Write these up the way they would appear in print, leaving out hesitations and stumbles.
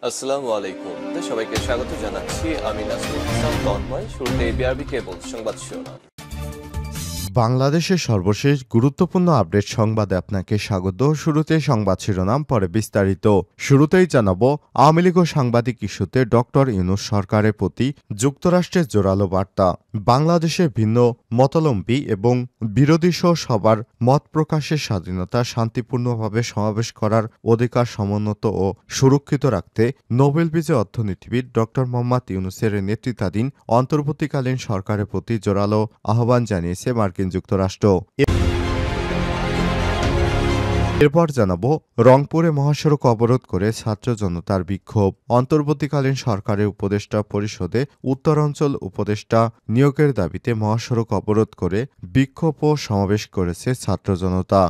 আসসালামু আলাইকুম। সবাইকে স্বাগত জানাচ্ছি। আমি নাসরুল ইসলাম তন্ময়। শুরুতে বিআরবি কেবল সংবাদ শিরোনাম। বাংলাদেশের সর্বশেষ গুরুত্বপূর্ণ আপডেট সংবাদে আপনাকে স্বাগত। শুরুতে সংবাদ শিরোনাম, পরে বিস্তারিত। শুরুতেই জানাবো, আওয়ামী লীগ ও সাংবাদিক ইস্যুতে ডক্টর ইউনূস সরকারের প্রতি যুক্তরাষ্ট্রের জোরালো বার্তা। বাংলাদেশের ভিন্ন মতাবলম্বী এবং বিরোধীসহ সবার মত প্রকাশের স্বাধীনতা, শান্তিপূর্ণভাবে সমাবেশ করার অধিকার সমুন্নত ও সুরক্ষিত রাখতে নোবেল বিজয়ী অর্থনীতিবিদ ডক্টর মোহাম্মদ ইউনূসের নেতৃত্বাধীন অন্তর্বর্তীকালীন সরকারের প্রতি জোরালো আহ্বান জানিয়েছে মার্কিন যুক্তরাষ্ট্র। এরপর জানাবো, রংপুরে মহাসড়ক অবরোধ করে ছাত্র জনতার বিক্ষোভ। অন্তর্বর্তীকালীন সরকারের উপদেষ্টা পরিষদে উত্তরাঞ্চল উপদেষ্টা নিয়োগের দাবিতে মহাসড়ক অবরোধ করে বিক্ষোভ ও সমাবেশ করেছে ছাত্র জনতা।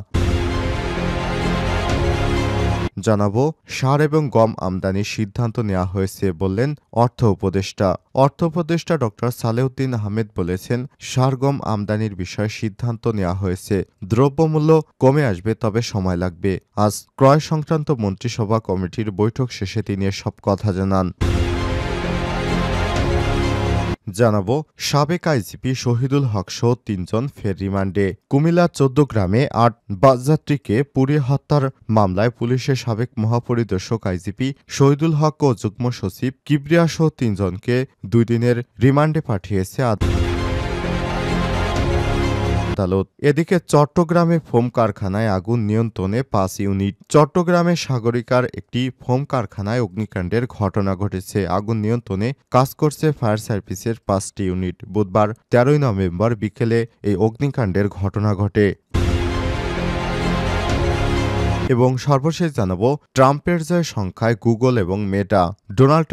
জানাবো, সার এবং গম আমদানির সিদ্ধান্ত নেওয়া হয়েছে বললেন অর্থ উপদেষ্টা। অর্থ উপদেষ্টা ডক্টর সালেউদ্দিন আহমেদ বলেছেন, সার গম আমদানির বিষয়ে সিদ্ধান্ত নেওয়া হয়েছে। দ্রব্যমূল্য কমে আসবে, তবে সময় লাগবে। আজ ক্রয় সংক্রান্ত মন্ত্রিসভা কমিটির বৈঠক শেষে তিনি এসব কথা জানান। জানাবো, সাবেক আইজিপি শহীদুল হক সহ ৩ জন ফের রিমান্ডে। কুমিল্লার ১৪ গ্রামে ৮ বাসযাত্রীকে পুড়িয়ে হত্যার মামলায় পুলিশের সাবেক মহাপরিদর্শক আইজিপি শহীদুল হক ও যুগ্ম সচিব কিবরিয়া সহ ৩ জনকে ২ দিনের রিমান্ডে পাঠিয়েছে আদালত। এদিকে চট্টগ্রামে ফোম কারখানায় আগুন নিয়ন্ত্রণে ৫ ইউনিট। চট্টগ্রামের সাগরিকার একটি ফোম কারখানায় অগ্নিকাণ্ডের ঘটনা ঘটেছে। আগুন নিয়ন্ত্রণে কাজ করছে ফায়ার সার্ভিসের ৫টি ইউনিট। বুধবার ১৩ নভেম্বর বিকেলে এই অগ্নিকাণ্ডের ঘটনা ঘটে। এবং সর্বশেষ জানাবো, ট্রাম্পের জয়ের সংখ্যায় গুগল এবং মেটা। ডোনাল্ড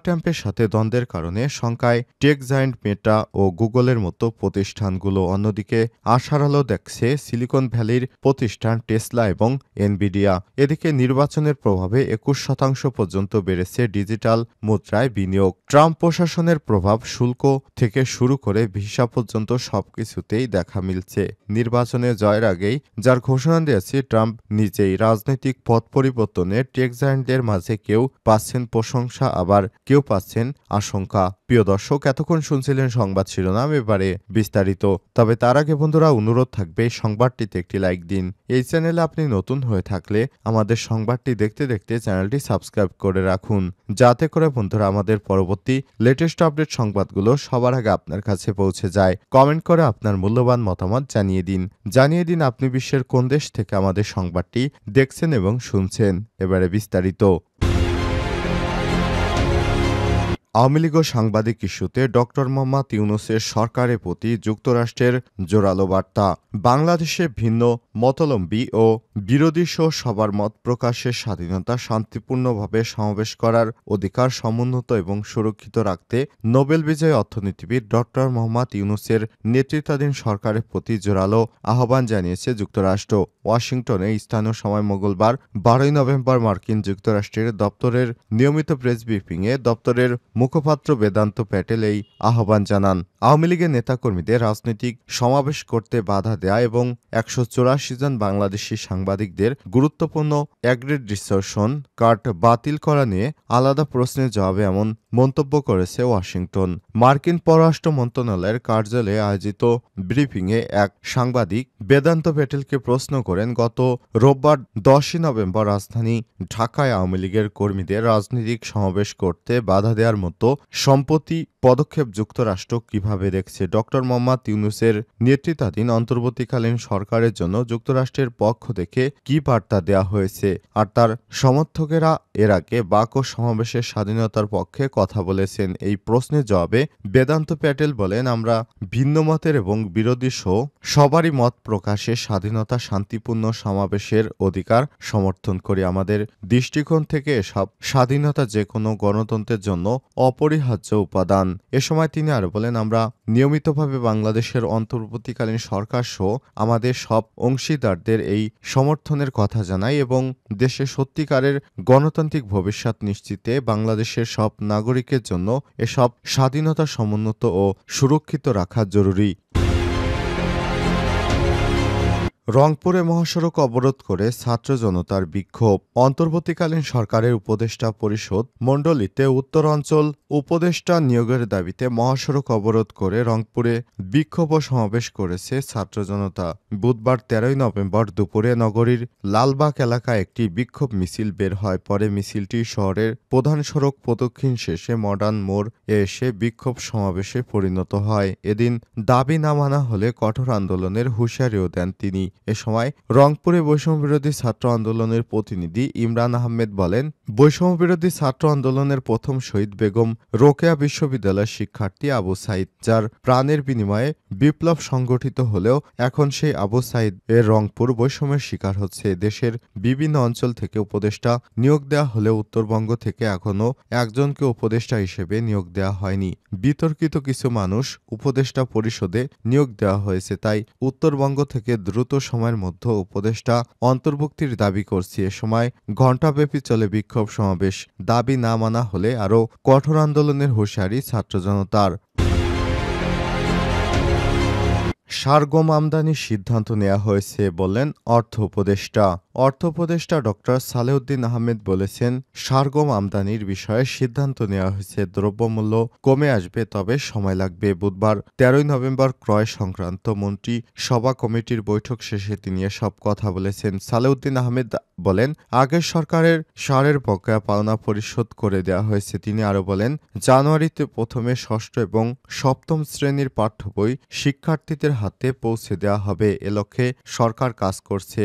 ট্রাম্পের সাথে দ্বন্দ্বের কারণে সংখ্যায় টেক জায়ান্ট মেটা ও গুগলের মতো প্রতিষ্ঠানগুলো। অন্যদিকে আশার আলো দেখছে সিলিকন ভ্যালির প্রতিষ্ঠান টেসলা এবং এনভিডিয়া। এদিকে নির্বাচনের প্রভাবে ২১% পর্যন্ত বেড়েছে ডিজিটাল মুদ্রায় বিনিয়োগ। ট্রাম্প প্রশাসনের প্রভাব শুল্ক থেকে শুরু করে ভিসা পর্যন্ত সবকিছুতেই দেখা মিলছে। নির্বাচনে জয়ের আগেই যার ঘোষণা দিয়েছে ট্রাম্প নিজেই। রাজনৈতিক পথ পরিবর্তনে টেক জায়ান্টদের মাঝে কেউ পাচ্ছেন প্রশংসা, আবার কেউ পাচ্ছেন আশঙ্কা। প্রিয় দর্শক, এতক্ষণ শুনছিলেন সংবাদ শিরোনাম, এবারে বিস্তারিত। তবে তার আগে বন্ধুরা, অনুরোধ থাকবে সংবাদটিতে একটি লাইক দিন। এই চ্যানেলে আপনি নতুন হয়ে থাকলে আমাদের সংবাদটি দেখতে দেখতে চ্যানেলটি সাবস্ক্রাইব করে রাখুন, যাতে করে বন্ধুরা আমাদের পরবর্তী লেটেস্ট আপডেট সংবাদগুলো সবার আগে আপনার কাছে পৌঁছে যায়। কমেন্ট করে আপনার মূল্যবান মতামত জানিয়ে দিন আপনি বিশ্বের কোন দেশ থেকে আমাদের সংবাদটি দেখছেন এবং শুনছেন। এবারে বিস্তারিত। আওয়ামী লীগ ও সাংবাদিক ইস্যুতে ডক্টর মোহাম্মদ ইউনূসের সরকারের প্রতি যুক্তরাষ্ট্রের জোরালো বার্তা। বাংলাদেশে ভিন্ন মতাবলম্বী ও বিরোধীসহ সবার মত প্রকাশের স্বাধীনতা, শান্তিপূর্ণভাবে সমাবেশ করার অধিকার সমুন্নত এবং সুরক্ষিত রাখতে নোবেল বিজয়ী অর্থনীতিবিদ ডক্টর মোহাম্মদ ইউনূসের নেতৃত্বাধীন সরকারের প্রতি জোরালো আহ্বান জানিয়েছে যুক্তরাষ্ট্র। ওয়াশিংটনে স্থানীয় সময় মঙ্গলবার ১২ নভেম্বর মার্কিন যুক্তরাষ্ট্রের দপ্তরের নিয়মিত প্রেস ব্রিফিংয়ে দপ্তরের মুখপাত্র বেদান্ত প্যাটেল এই আহ্বান জানান। আওয়ামী লীগের নেতাকর্মীদের রাজনৈতিক সমাবেশ করতে বাধা দেয়া এবং ১৮৪ জন বাংলাদেশি সাংবাদিকদের গুরুত্বপূর্ণ অ্যাক্রেডিটেশন কার্ড বাতিল করা নিয়ে আলাদা প্রশ্নের জবাবে এমন মন্তব্য করেছে ওয়াশিংটন। মার্কিন পররাষ্ট্র মন্ত্রণালয়ের কার্যালয়ে আয়োজিত ব্রিফিংয়ে এক সাংবাদিক বেদান্ত প্যাটেলকে প্রশ্ন করেন, গত রোববার ১০ নভেম্বর রাজধানী ঢাকায় আওয়ামী লীগের কর্মীদের রাজনৈতিক সমাবেশ করতে বাধা দেওয়ার মতো সম্প্রতি পদক্ষেপ যুক্তরাষ্ট্র কিভাবে দেখছে। ডক্টর মোহাম্মদ ইউনূসের নেতৃত্বাধীন অন্তর্বর্তীকালীন সরকারের জন্য যুক্তরাষ্ট্রের পক্ষ থেকে কি বার্তা দেওয়া হয়েছে, আর তার সমর্থকেরা এর আগে বাক ও সমাবেশের স্বাধীনতার পক্ষে কথা বলেছেন। এই প্রশ্নের জবাবে বেদান্ত প্যাটেল বলেন, আমরা ভিন্ন মতের এবং বিরোধী সহ সবারই মত প্রকাশের স্বাধীনতা, শান্তিপূর্ণ সমাবেশের অধিকার সমর্থন করি। আমাদের দৃষ্টিকোণ থেকে এসব স্বাধীনতা যে কোনো গণতন্ত্রের জন্য অপরিহার্য উপাদান। এ সময় তিনি আরো বলেন, আমরা নিয়মিতভাবে বাংলাদেশের অন্তর্বর্তীকালীন সরকার সহ আমাদের সব অংশীদারদের এই সমর্থনের কথা জানাই এবং দেশে সত্যিকারের গণতান্ত্রিক ভবিষ্যৎ নিশ্চিতে বাংলাদেশের সব নাগরিকের জন্য এসব স্বাধীনতা সমুন্নত ও সুরক্ষিত রাখা জরুরি। রংপুরে মহাসড়ক অবরোধ করে ছাত্র জনতার বিক্ষোভ। অন্তর্বর্তীকালীন সরকারের উপদেষ্টা পরিষদ মণ্ডলীতে উত্তরাঞ্চল উপদেষ্টা নিয়োগের দাবিতে মহাসড়ক অবরোধ করে রংপুরে বিক্ষোভ ও সমাবেশ করেছে ছাত্র জনতা। বুধবার ১৩ নভেম্বর দুপুরে নগরীর লালবাগ এলাকায় একটি বিক্ষোভ মিছিল বের হয়। পরে মিছিলটি শহরের প্রধান সড়ক প্রদক্ষিণ শেষে মডার্ন মোড় এসে বিক্ষোভ সমাবেশে পরিণত হয়। এদিন দাবি না মানা হলে কঠোর আন্দোলনের হুঁশিয়ারিও দেন তিনি। এ সময় রংপুরে বৈষম্যবিরোধী ছাত্র আন্দোলনের প্রতিনিধি ইমরান আহমেদ বলেন, বৈষম্যবিরোধী ছাত্র আন্দোলনের প্রথম শহীদ বেগম রোকেয়া বিশ্ববিদ্যালয়ের শিক্ষার্থী আবু সাইদ, যার প্রাণের বিনিময়ে বিপ্লব সংগঠিত হলেও এখন সেই আবু সাইদ এর রংপুর বৈষম্যের শিকার হচ্ছে। দেশের বিভিন্ন অঞ্চল থেকে উপদেষ্টা নিয়োগ দেওয়া হলেও উত্তরবঙ্গ থেকে এখনও একজনকে উপদেষ্টা হিসেবে নিয়োগ দেওয়া হয়নি। বিতর্কিত কিছু মানুষ উপদেষ্টা পরিষদে নিয়োগ দেওয়া হয়েছে, তাই উত্তরবঙ্গ থেকে দ্রুত সময়ের মধ্যে উপদেষ্টা অন্তর্ভুক্তির দাবি করছি। এ সময় ঘণ্টাব্যাপী চলে বিক্ষোভ সমাবেশ। দাবি না মানা হলে আরও কঠোর আন্দোলনের হুঁশিয়ারি ছাত্র জনতার। সার গম আমদানির সিদ্ধান্ত নেওয়া হয়েছে বললেন অর্থ উপদেষ্টা। অর্থ উপদেষ্টা ডক্টর সালেউদ্দিন আহমেদ বলেছেন, সার গম আমদানির বিষয়ে সিদ্ধান্ত নেওয়া হয়েছে। দ্রব্যমূল্য কমে আসবে, তবে সময় লাগবে। বুধবার ১৩ নভেম্বর ক্রয় সংক্রান্ত মন্ত্রী সভা কমিটির বৈঠক ষেষে তিনি এসব কথা বলেছেন। সালেউদ্দিন আহমেদ বলেন, আগের সরকারের সারের বকেয়া পাওনা পরিশোধ করে দেওয়া হয়েছে। তিনি আরও বলেন, জানুয়ারিতে প্রথমে ষষ্ঠ এবং সপ্তম শ্রেণীর পাঠ্য বই শিক্ষার্থীদের হাতে পৌঁছে দেওয়া হবে। এ লক্ষ্যে সরকার কাজ করছে।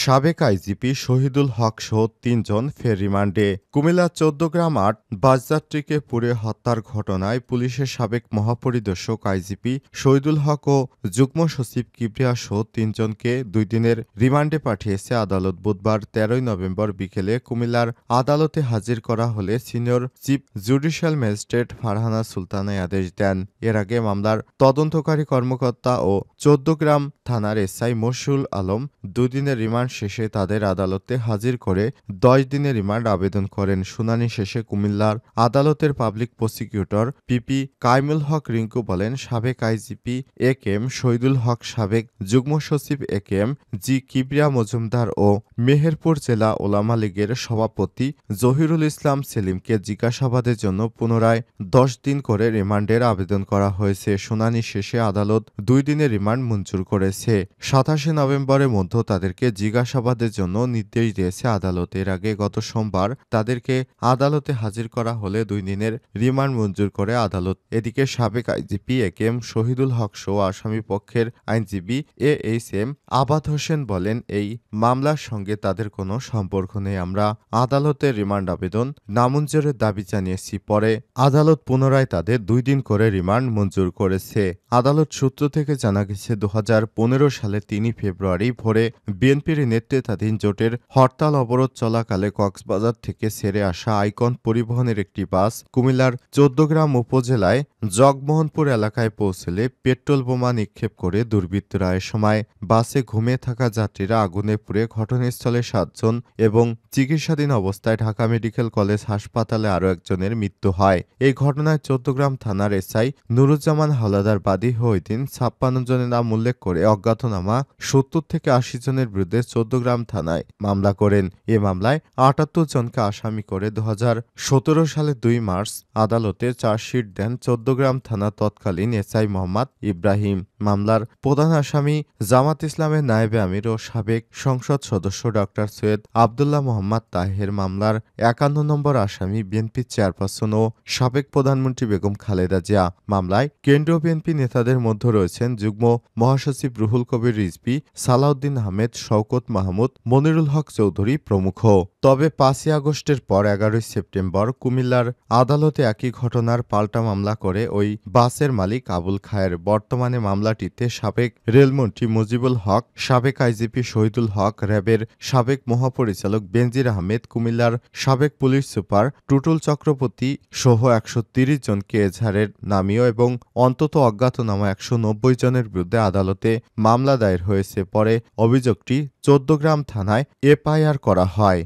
সাবেক আইজিপি শহীদুল হক সহ ৩ জন ফের রিমান্ডে। কুমিল্লার ১৪গ্রাম ৮ বাসযাত্রীকে পুড়ে হত্যার ঘটনায় পুলিশের সাবেক মহাপরিদর্শক আইজিপি শহীদুল হক ও যুগ্ম সচিব কিবরিয়া সহ ৩ জনকে ২ দিনের রিমান্ডে পাঠিয়েছে আদালত। বুধবার ১৩ নভেম্বর বিকেলে কুমিল্লার আদালতে হাজির করা হলে senior chief judicial magistrate Farhana Sultana আদেশ দেন। এর আগে মামলার তদন্তকারী কর্মকর্তা ও ১৪গ্রাম থানার এসআই মশিউল আলম ২ দিনের রিমান্ড শেষে তাদের আদালতে হাজির করে ১০ দিনের রিমান্ড আবেদন করেন। শুনানি শেষে কুমিল্লার আদালতের public prosecutor PP Kaimul Haque Rinku বলেন, সাবেক IGP A K M Shahidul Haque, সাবেক যুগ্ম সচিব A K M G Kibria Majumder ও মেহেরপুর জেলা ওলামা লীগের সভাপতি জহিরুল ইসলাম সেলিমকে জিজ্ঞাসাবাদের জন্য পুনরায় ১০ দিন করে রিমান্ডের আবেদন করা হয়েছে। শুনানি শেষে আদালত ২ দিনের রিমান্ড মঞ্জুর করেছে। ২৭ নভেম্বরের মধ্যে তাদেরকে জিজ্ঞাসাবাদের জন্য নির্দেশ দিয়েছে আদালত। এর আগে গত সোমবার তাদেরকে আদালতে হাজির করা হলে ২ দিনের রিমান্ড মঞ্জুর করে আদালত। এদিকে সাবেক IGP A K M Shahidul Haque সহ আসামি পক্ষের আইনজীবী এএইচএম আবাদ হোসেন বলেন, এই মামলার সঙ্গে তাদের কোনো সম্পর্ক নেই। আমরা আদালতের রিমান্ড আবেদন নামঞ্জুরের দাবি জানিয়েছি। পরে আদালত পুনরায় তাদের ২ দিন করে রিমান্ড মঞ্জুর করেছে। আদালত সূত্র থেকে জানা গেছে, ২০১৫ সালে ৩ ফেব্রুয়ারি ভোরে বিএনপির নেতৃত্বাধীন জোটের হরতাল অবরোধ চলাকালে কক্সবাজার থেকে ছেড়ে আসা আইকন পরিবহনের একটি বাস কুমিল্লার ১৪গ্রাম উপজেলায় জগমোহনপুর এলাকায় পৌঁছলে পেট্রোল বোমা নিক্ষেপ করে দুর্বৃত্তরা। এ সময় বাসে ঘুমিয়ে থাকা যাত্রীরা আগুনে পুড়ে ঘটনাস্থলে ৭ জন এবং চিকিৎসাধীন অবস্থায় ঢাকা মেডিকেল কলেজ হাসপাতালে আরও একজনের মৃত্যু হয়। এই ঘটনায় ১৪গ্রাম থানার এসআই নুরুজ্জামান হাওলাদার বাদী হয়ে ওই দিন ৫৬ জনের নাম উল্লেখ করে অজ্ঞাতনামা ৭০ থেকে ৮০ জনের বিরুদ্ধে ১৪গ্রাম থানায় মামলা করেন। এ মামলায় ৭৮ জনকে আসামি করে ২০১৭ সালের ২ মার্চ আদালতে চার্জশিট দেন ১৪গ্রাম থানা তৎকালীন এসআই মোহাম্মদ ইব্রাহিম। মামলার প্রধান আসামি জামাত ইসলামের নায়েবে আমির ও সাবেক সংসদ সদস্য ডক্টর সৈয়দ আবদুল্লাহ মোহাম্মদ তাহের। মামলার ৫১ নম্বর আসামি বিএনপি চেয়ারপারসন ও সাবেক প্রধানমন্ত্রী বেগম খালেদা জিয়া। মামলায় কেন্দ্রীয় বিএনপি নেতাদের মধ্যে রয়েছেন যুগ্ম মহাসচিব রুহুল কবির রিজভী, সালাউদ্দিন আহমেদ, শওকত মাহমুদ, মনিরুল হক চৌধুরী প্রমুখ। তবে ৫ই আগস্টের পর ১১ সেপ্টেম্বর কুমিল্লার আদালতে একই ঘটনার পাল্টা মামলা করে ওই বাসের মালিক আবুল খায়ের। বর্তমানে মামলাটিতে সাবেক রেলমন্ত্রী মুজিবুল হক, সাবেক আইজিপি শহীদুল হক, র্যাবের সাবেক মহাপরিচালক বেনজির আহমেদ, কুমিল্লার সাবেক পুলিশ সুপার টুটুল চক্রবর্তী সহ ১৩০ জনকে এজাহারের নামীয় এবং অন্তত অজ্ঞাতনামা ১৯০ জনের বিরুদ্ধে আদালতে মামলা দায়ের হয়েছে। পরে অভিযোগটি ১৪গ্রাম থানায় এফআইআর করা হয়।